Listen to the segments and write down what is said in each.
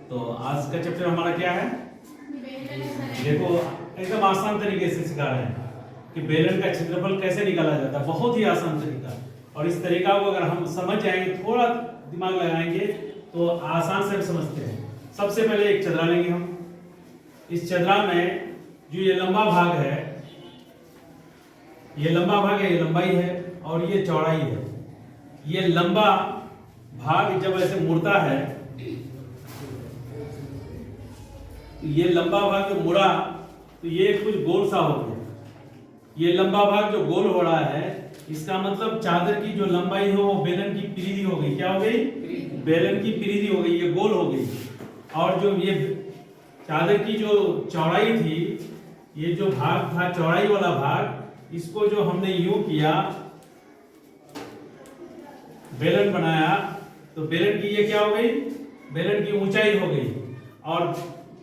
तो आज का चैप्टर हमारा क्या है? देखो एकदम आसान तरीके से सिखा रहे हैं कि बेलन का क्षेत्रफल कैसे निकाला जाता है। बहुत ही आसान तरीका, और इस तरीका को अगर हम समझ जाएंगे, थोड़ा दिमाग लगाएंगे तो आसान से हम समझते हैं। सबसे पहले एक चदरा लेंगे हम। इस चदरा में जो ये लंबा भाग है, ये लंबा भाग है, ये लंबाई है और ये चौड़ाई है। ये लंबा भाग जब ऐसे मुड़ता है, ये लंबा भाग जो मुड़ा तो ये कुछ गोल सा हो गया। ये लंबा भाग जो गोल हो रहा है, इसका मतलब चादर की जो लंबाई है वो बेलन की परिधि हो गई। क्या हो गई? बेलन की परिधि हो गई, ये गोल हो गई। और जो ये चादर की जो चौड़ाई थी, ये जो भाग था चौड़ाई वाला भाग, इसको जो हमने यूं किया, बेलन बनाया, तो बेलन की ये क्या हो गई? बेलन की ऊंचाई हो गई। और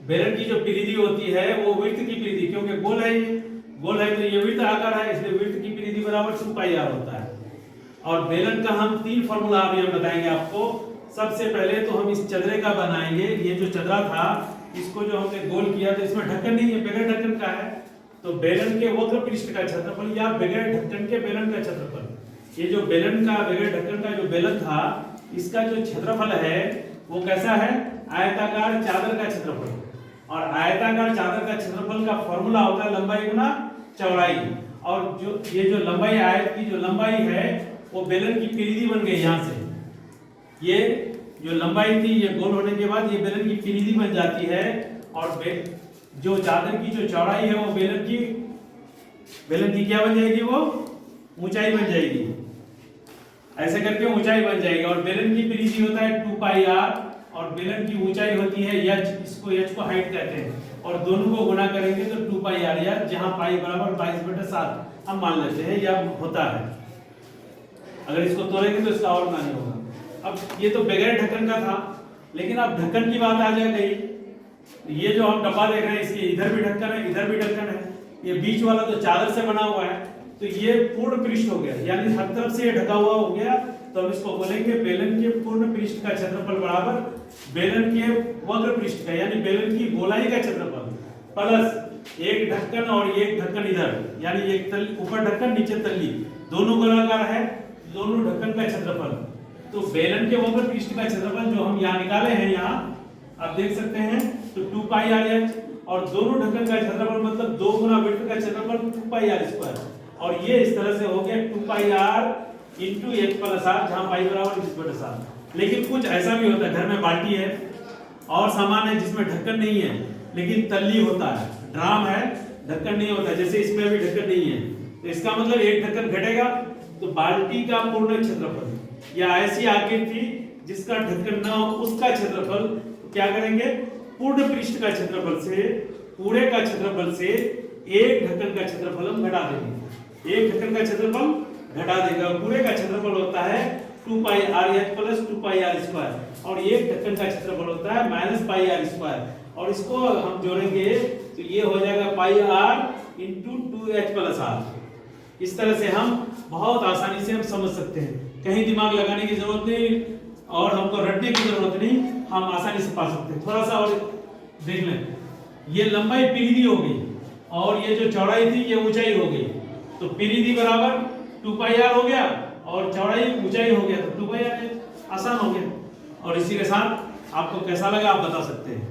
बेलन की जो परिधि होती है वो वृत्त की परिधि, क्योंकि गोल है, ये गोल है तो ये वृत्त आकार है, इसलिए वृत्त की परिधि बराबर 2πr होता है। और बेलन का हम 3 फॉर्मूला अभी हम बताएंगे आपको। सबसे पहले तो हम इस चदरे का बनाएंगे। ये जो चदरा था, इसको जो हमने गोल किया तो इसमें ढक्कन नहीं है, बगैर ढक्कन का है। तो बेलन के वक्र पृष्ठ का क्षेत्रफल या बगैर ढक्कन के बेलन का क्षेत्रफल, ये जो बेलन का बगैर ढक्कन का जो बेलन था, इसका जो क्षेत्रफल है वो कैसा है? आयताकार चादर का क्षेत्रफल। और आयताकार चादर का क्षेत्रफल का फॉर्मूला होता है लंबाई गुना चौड़ाई। और जो ये जो लंबाई, आयत की जो लंबाई है वो बेलन की परिधि बन गई। यहाँ से ये जो लंबाई थी, ये गोल होने के बाद ये बेलन की परिधि बन जाती है। और जो चादर की जो चौड़ाई है वो बेलन की क्या बन जाएगी? वो ऊंचाई बन जाएगी। ऐसे करके ऊंचाई बन जाएगी। और बेलन की परिधि होता है 2πr और बेलन की ऊंचाई होती है h, इसको h को हाइट कहते हैं। और दोनों को गुना करेंगे तो 2πr, या जहां पाई बराबर 22/7 हम मान लेते हैं या होता है। अगर इसको तोड़ेंगे तो इसका और मान होगा। अब ये तो बगैर ढक्कन का था, लेकिन अब ढक्कन की बात आ जाए गई। ये जो हम डब्बा देख रहे हैं, इसके इधर भी ढक्कन है, इधर भी ढक्कन है। ये बीच वाला तो चादर से बना हुआ है, तो ये पूर्ण पृष्ठ हो गया, यानी हर तरफ से ये ढका हुआ हो गया। तो हम इसको बोलेंगे बेलन के पूर्ण पृष्ठ का क्षेत्रफल बराबर बेलन के वक्र पृष्ठ का, यानी बेलन की गोलाई का क्षेत्रफल प्लस एक ढक्कन और एक ढक्कन इधर, यानी एक ऊपर ढक्कन नीचे तल्ली, दोनों गोलाकार है, दोनों ढक्कन का क्षेत्रफल। तो बेलन के वक्र पृष्ठ का क्षेत्रफल जो हम यहाँ निकाले हैं, यहाँ आप देख सकते हैं, तो 2πrh। और दोनों ढक्कन का क्षेत्रफल मतलब 2 गुना वृत्त का क्षेत्रफल 2πr²। और ये इस तरह से हो गया 2πr × h+r, जहां पाई बराबर 20/7। लेकिन कुछ ऐसा भी होता है, घर में बाल्टी है और सामान है जिसमें ढक्कन नहीं है लेकिन तल्ली होता है, ड्राम है, ढक्कन नहीं होता, जैसे इसमें भी ढक्कन नहीं है, तो इसका मतलब एक ढक्कन घटेगा तो बाल्टी का पूर्ण क्षेत्रफल, या ऐसी आकृति जिसका ढक्कन ना हो उसका क्षेत्रफल क्या करेंगे? पूर्ण पृष्ठ का क्षेत्रफल से, पूरे का क्षेत्रफल से एक ढक्कन का क्षेत्रफल हम घटा देंगे। एक ढक्कन का क्षेत्रफल घटा देगा। पूरे का क्षेत्रफल होता है 2πrh + 2πr², और एक ढक्कन का क्षेत्रफल होता है -πr²। और इसको हम जोड़ेंगे तो ये हो जाएगा πr × 2h+r। इस तरह से हम बहुत आसानी से हम समझ सकते हैं, कहीं दिमाग लगाने की जरूरत नहीं और हमको रटने की जरूरत नहीं, हम आसानी से पा सकते हैं। थोड़ा सा और देख लें, ये लंबाई परिधि हो गई और ये जो चौड़ाई थी ये ऊंचाई हो गई। तो परिधि बराबर 2πr हो गया और चौड़ाई ऊंचाई हो गया, तो 2πr आसान हो गया। और इसी के साथ आपको कैसा लगा आप बता सकते हैं।